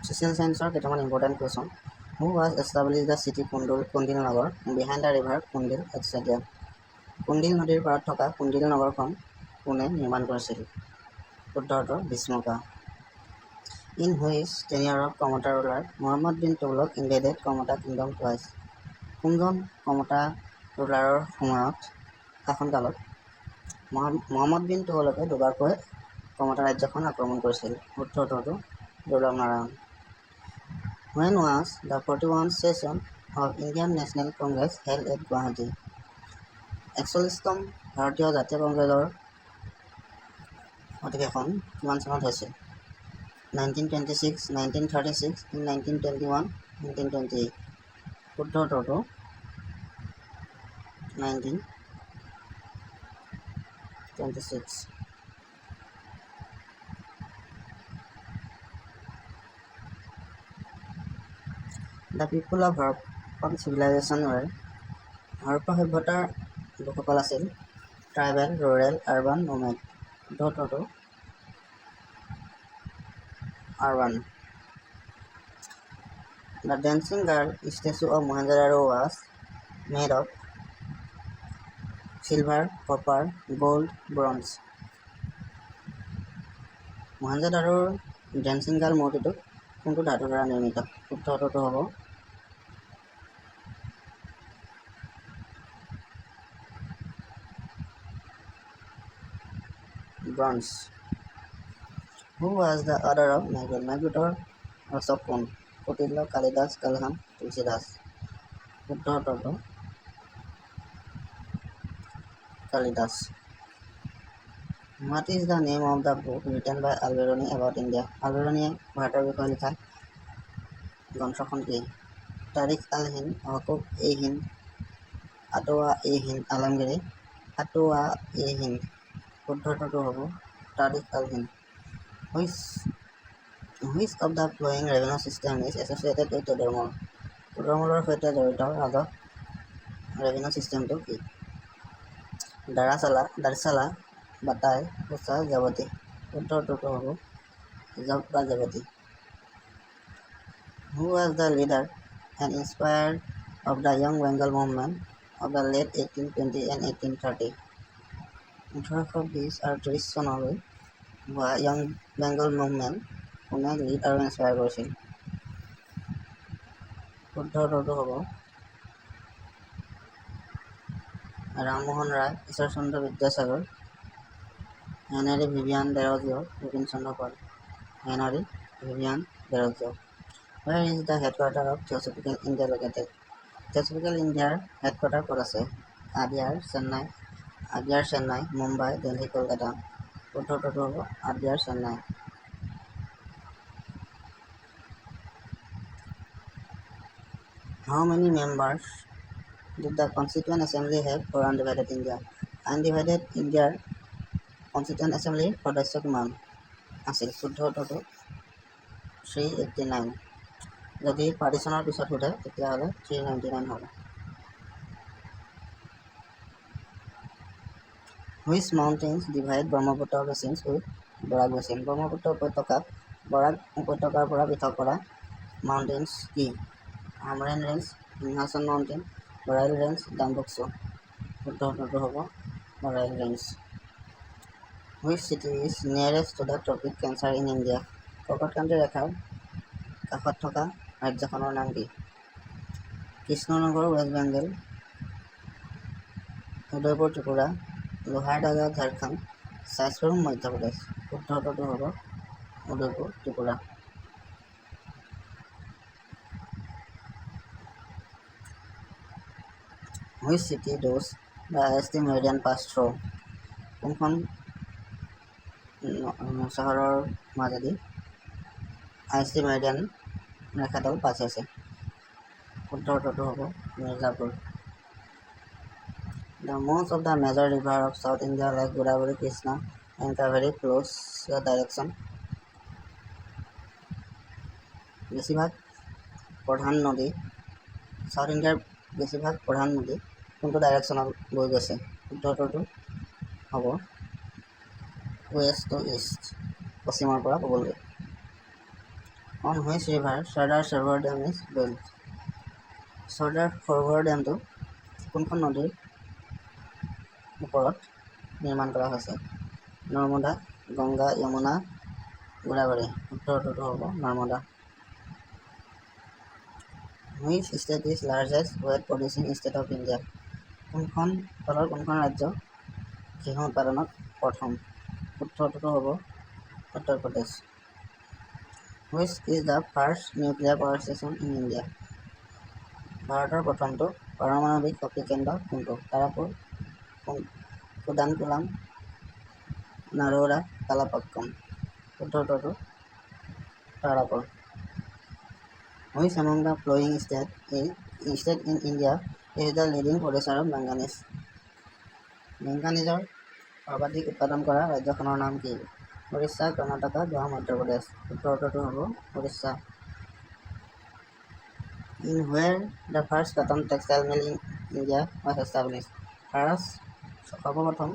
Social science কেইটামান important question. Who was established the city Kundil Nagar behind the river Kundil, etc. Kundil নদীৰ পাৰত থকা কুন্দিল নগৰখন কোনে নিৰ্মাণ কৰিছিল? উত্তৰটো ভীষ্মকা। In which tenure of Kamata ruler Muhammad bin Tughlaq invaded Kamata kingdom twice? কোনজন কমতা ৰুলাৰৰ সময়ত শাসনকালত মুহাম্মদ বিন তুগলকে দুবাৰকৈ কমতা ৰাজ্যখন আক্ৰমণ কৰিছিল? উত্তৰটো দুৰ্লভ Narayan. When was the 41st session of Indian National Congress held at Guwahati? 41তম ভাৰতীয় জাতীয় কংগ্ৰেছৰ অধিৱেশন কিমান চনত হৈছিল? 1926, 1936, 1921, 1928. উত্তৰটো 1926. The people of Harappan civilization were Harappa সভ্যতাৰ লোকসকল আছিল ট্ৰাইবেল, ৰুৰেল, আৰবান, নোমেড। উত্তৰটো urban. The dancing girl statue of Mohenjo-daro was made of silver, copper, gold, bronze. Mohenjo-daroৰ ডেন্সিং গাৰ্ল মূৰ্তিটো কোনটো ধাতুৰ দ্বাৰা নিৰ্মিত? উত্তৰটো হ'ব bronze. Who was the author of Meghdut? মেঘদূতৰ ৰচক কোন? কৌটিল্য, কালিদাস, কালহান, তুলসীদাস। উত্তৰটো Kalidas. What is the name of the book written by Al-Biruni about India? আল-বিৰুনিয়ে ভাৰতৰ বিষয়ে লিখা গ্ৰন্থখন কি? তাৰিখ আল-হিন্দ, হকুক-ই-হিন্দ, আতৱা-ই-হিন্দ, আলমগীৰি, ফাতুৱা-ই-হিন্দ। উত্তৰটো হ'ব তাৰিখ আল-হিন্দ। Which of the following revenue system is associated with Todormol? তদৰমলৰ সৈতে জড়িত ৰাজহ ৰেভিনিউ চিষ্টেমটো কি? দাৰচালা, বাটাই, কোচা, জাৱতী। উত্তৰটো হ'ব জাৱতী। Who was the leader and inspired of the Young Bengal movement of the late 1820 and 1830? 1820 আৰু 30 চনলৈ হোৱা য়ং বেংগল মুভমেণ্ট কোনে লিড আৰু ইনস্পায়াৰ কৰিছিল? উত্তৰটো হ'ব Rammohan Roy, Ishwarchandra Vidyasagar, Henry Vivian Derozio', Bipin Chandra Pal. Henry Vivian Derozio'. Where is the headquarter of Theosophical India located? Theosophical Indiaৰ headquarter ক'ত আছে? আদিয়াৰ, চেন্নাই, মুম্বাই, দিল্লী, কলকাতা। উত্তৰটো হ'ব Adyar, Chennai. How many members did the Constituent Assembly have for Undivided India? Undivided Indiaৰ Constituent Assemblyৰ সদস্য কিমান আছিল? উত্তৰটো 389। যদি পাৰ্টিশ্যনৰ পিছত সোধে তেতিয়াহ'লে 399 হ'ব। Which mountains divide Brahmaputra basins with Barak basin? Brahmaputra উপত্যকাক বৰাক উপত্যকাৰ পৰা পৃথক কৰা মাউণ্টেইনছ কি? আমৰেন ৰেঞ্জ, সিংহাসন মাউণ্টেইন, বৰাইল ৰেঞ্জ, ডাম্বুকচু। উত্তৰটো হ'ব Barail range. Which city is nearest to the tropic cancer in India? কৰ্কটক্ৰান্তি ৰেখাৰ কাষত থকা ৰাজ্যখনৰ নাম কি? কৃষ্ণনগৰ, ৱেষ্ট বেংগল, উদয়পুৰ, ত্ৰিপুৰা, লোহাৰদাগা, ঝাৰখণ্ড, সাইছৰুম, মধ্যপ্ৰদেশ। উত্তৰটো হ'ব Udaipur, Tripura. Which city does the IST meridian pass through? কোনখন চহৰৰ মাজেদি IST মেৰিডিয়ান ৰেখাডাল পাছ হৈছে? উত্তৰটো হ'ব Mirzapur. The most of the major river of South India like Godavari, Krishna and Kaveri flows the direction? বেছিভাগ প্ৰধান নদী সাউথ ইণ্ডিয়াৰ বেছিভাগ প্ৰধান নদী কোনটো ডাইৰেকশ্যনত বৈ গৈছে? উত্তৰটো হ'ব ৱেষ্ট টু ইষ্ট, পশ্চিমৰ পৰা পূবলৈ। On which river Sardar Sarovar Dam is built? Sardar Sarovar ডেমটো কোনখন নদীৰ ওপৰত নিৰ্মাণ কৰা হৈছে? নৰ্মদা, গংগা, যমুনা, গোদাবৰী। উত্তৰটো হ'ব Narmada. Which state is largest wheat producing state of India? কোনখন ৰাজ্য ঘেঁহু উৎপাদনত প্ৰথম? উত্তৰটো হ'ব Uttar Pradesh. Which is the first nuclear power station in India? ভাৰতৰ প্ৰথমটো পাৰমাণৱিক শক্তি কেন্দ্ৰ কোনটো? তাৰাপুৰ, কুদানকুলাম, নাৰোৰা, কালাপাক্কাম। উত্তৰটো Tarapur. Which among the following state in India is the leading producer of manganese? মেংগানিজৰ সৰ্বাধিক উৎপাদন কৰা ৰাজ্যখনৰ নাম কি? উৰিষ্যা, কৰ্ণাটকা, গোৱা, মধ্যপ্ৰদেশ। উত্তৰটো হ'ব Orissa. In where the first cotton textile mill in India was established? সৰ্বপ্ৰথম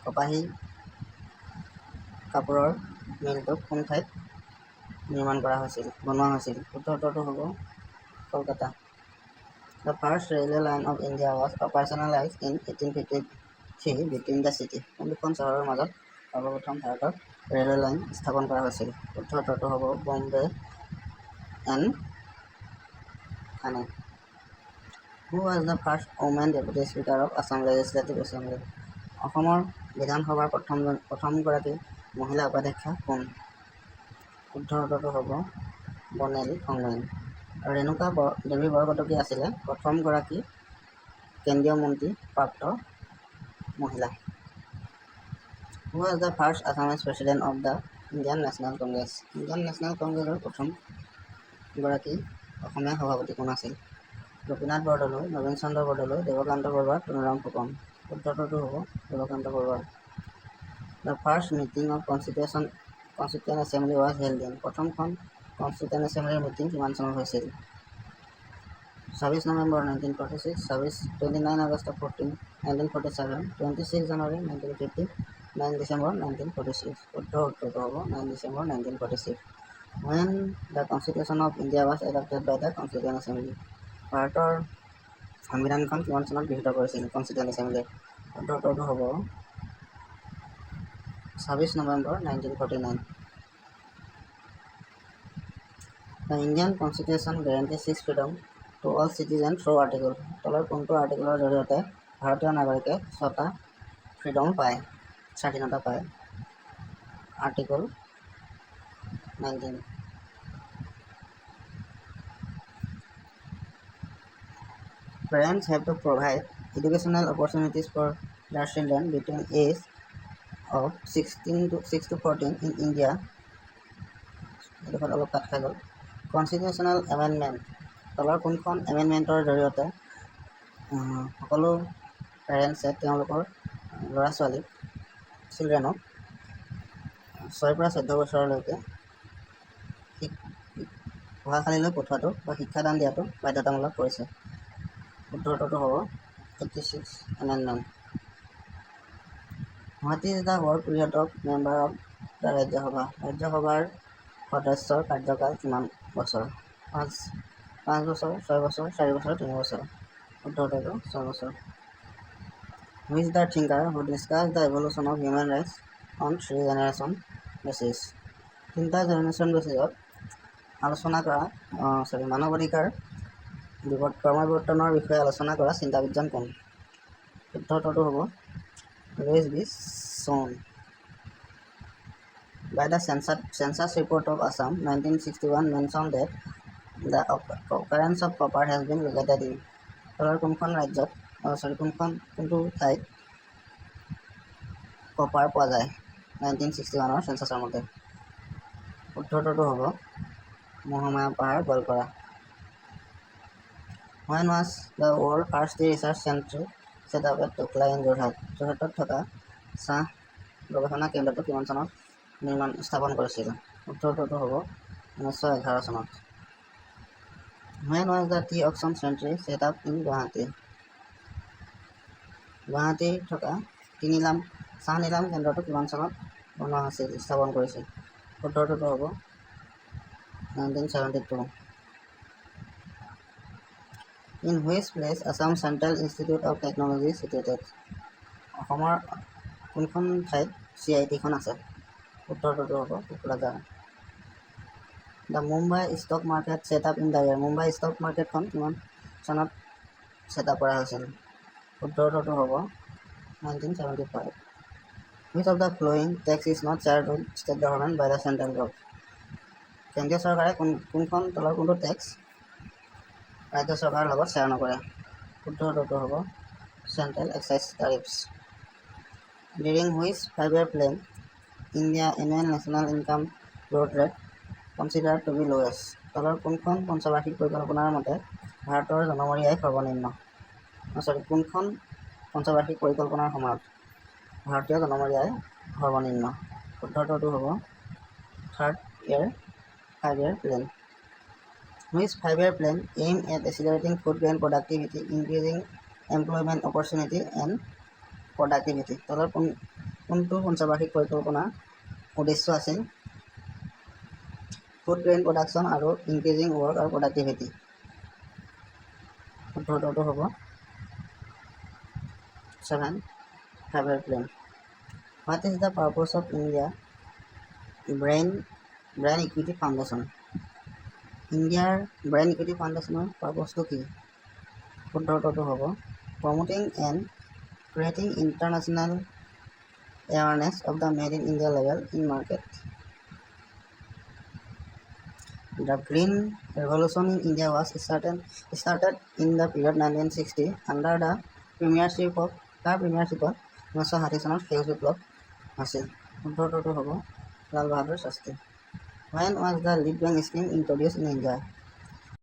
কপাহী কাপোৰৰ মিলটো কোন ঠাইত বনোৱা হৈছিল? উত্তৰটো হ'ব Kolkata. The first railway line of India was operationalized in 1853 between the city. কোনখন চহৰৰ মাজত সৰ্বপ্ৰথম ভাৰতৰ ৰেলৱে লাইন স্থাপন কৰা হৈছিল? উত্তৰটো হ'ব Bombay and Thane. Who was the first woman deputy speaker of Assam Legislative Assembly? অসমৰ বিধানসভাৰ প্ৰথমগৰাকী মহিলা উপাধ্যক্ষা কোন? উত্তৰটো হ'ব বনেলী সংমেন। ৰেণুকা দেৱী বৰকটকী আছিলে প্ৰথমগৰাকী কেন্দ্ৰীয় মন্ত্ৰী প্ৰাপ্ত মহিলা। Who was the first Assamese president of the Indian National Congress? Indian national কংগ্ৰেছৰ প্ৰথমগৰাকী অসমীয়া সভাপতি কোন আছিল? গোপীনাথ বৰদলৈ, নবীন চন্দ্ৰ বৰদলৈ, দেৱকান্ত বৰুৱা, তুণাৰাম ফুকন। উত্তৰটো হ'ব Dev Kanta Barua. The first meeting of Constituent Assembly was held in? প্ৰথমখন কনষ্টিটিউণ্ট এছেম্বলিৰ মিটিং কিমান চনত হৈছিল? 26 নৱেম্বৰ 1946, 29 আগষ্ট 1947, 26 জানুৱাৰী 1950, 9 ডিচেম্বৰ 1946। উত্তৰটো হ'ব 9 December 1946। When the Constitution of India was adopted by the Constituent Assembly? ভাৰতৰ সংবিধানখন কিমান চনত গৃহীত কৰিছিল কনষ্টিটিউণ্ট এছেম্বলিয়ে? উত্তৰটো হ'ব 26 November 1949। The Indian Constitution guarantees 6 freedom to all citizens through article? তলৰ কোনটো আৰ্টিকলৰ জৰিয়তে ভাৰতীয় নাগৰিকে 6টা ফ্ৰীডম পায়, স্বাধীনতা পায়? Article 19। Parents have to provide educational opportunities for their children between age of 6 to 14 in India. অলপ কাট খাই গ'ল। কনষ্টিটিউশ্যনেল এমেণ্ডমেণ্ট তলৰ কোনখন এমেণ্ডমেণ্টৰ জৰিয়তে সকলো পেৰেণ্টছে তেওঁলোকৰ ল'ৰা ছোৱালীক চিলড্ৰেনক 6 পৰা 14 বছৰলৈকে পঢ়াশালীলৈ পঠোৱাটো বা শিক্ষাদান দিয়াটো বাধ্যতামূলক কৰিছে? উত্তৰটো হ'ব 86 amendment. What is the work period of member of the Rajya Sabha? ৰাজ্যসভাৰ সদস্যৰ কাৰ্যকাল কিমান বছৰ? 5 বছৰ, 6 বছৰ, 4 বছৰ, 3 বছৰ। উত্তৰটো 6 বছৰ। Who is the thinker who discussed the evolution of human rights on 3 generation basis? 3টা জেনেৰেশ্যন বেচিছত আলোচনা কৰা মানৱ অধিকাৰ ক্ৰমবিৱৰ্তনৰ বিষয়ে আলোচনা কৰা চিন্তাবিদজন কোন? উত্তৰটো হ'ব লুইছ বি চন। By the census report of Assam 1961 mentioned that the occurrence of copper has been located in? তলৰ কোনখন ৰাজ্যত কোনটো ঠাইত কপাৰ পোৱা যায় 1961 চেঞ্চাছৰ মতে? উত্তৰটো হ'ব মহামায়া পাহাৰ, Goalpara. When was the world first tea research center set up at Tukla in Jorhat? যোৰহাটত থকা চাহ গৱেষণা কেন্দ্ৰটো কিমান চনত স্থাপন কৰিছিল? উত্তৰটো হ'ব 1911 চনত। When was the tea auction centre set up in Guwahati? গুৱাহাটীৰ থকা চাহ নিলাম কেন্দ্ৰটো কিমান চনত স্থাপন কৰিছিল? উত্তৰটো হ'ব 1972. In which place Assam Central Institute of Technology situated? অসমৰ কোনখন ঠাইত CIT-খন আছে? উত্তৰটো হ'ব Kokrajhar. The Mumbai stock market set up in the year. Mumbai stock মাৰ্কেটখন কিমান চনত set up কৰা হৈছিল? উত্তৰটো হ'ব 1975. Which of the following tax is not shared with state government by the central government? কেন্দ্ৰীয় চৰকাৰে কোনখন তলৰ কোনটো টেক্স ৰাজ্য চৰকাৰৰ লগত শ্বেয়াৰ নকৰে? উত্তৰটো হ'ব central excise tariffs. During which 5-year plan India annual national income growth rate considered to be lowest? তলৰ কোনখন পঞ্চবাৰ্ষিক পৰিকল্পনাৰ মতে ভাৰতৰ জনমূৰি আয় সৰ্বনিম্ন? কোনখন পঞ্চবাৰ্ষিক পৰিকল্পনাৰ সময়ত ভাৰতীয় জনমূৰি আয় সৰ্বনিম্ন? উত্তৰটো হ'ব 5-year plan. Which 5-year plan aim at accelerating food grain productivity, increasing employment opportunity and productivity? তলৰ কোনটো পঞ্চবাৰ্ষিক পৰিকল্পনাৰ উদ্দেশ্য আছিল ফুড গ্ৰেইন প্ৰডাকশ্যন আৰু ইনক্ৰিজিং ৱৰ্ক আৰু প্ৰডাক্টিভিটি? উত্তৰটো হ'ব 7 5-year plan. What is the purpose of India Brain Equity Foundation? ইণ্ডিয়াৰ ব্ৰেইন ইকুইটি ফাউণ্ডেশ্যনৰ পাৰপছটো কি? উত্তৰটো হ'ব promoting and creating international awareness of the made in India label in market. The Green Revolution in India was started in the period 1960 under the premiership of 1960 চনত সেউজ বিপ্লৱ আছিল? উত্তৰটো হ'ব Lal Bahadur Shastri. When was the lead bank scheme introduced in India?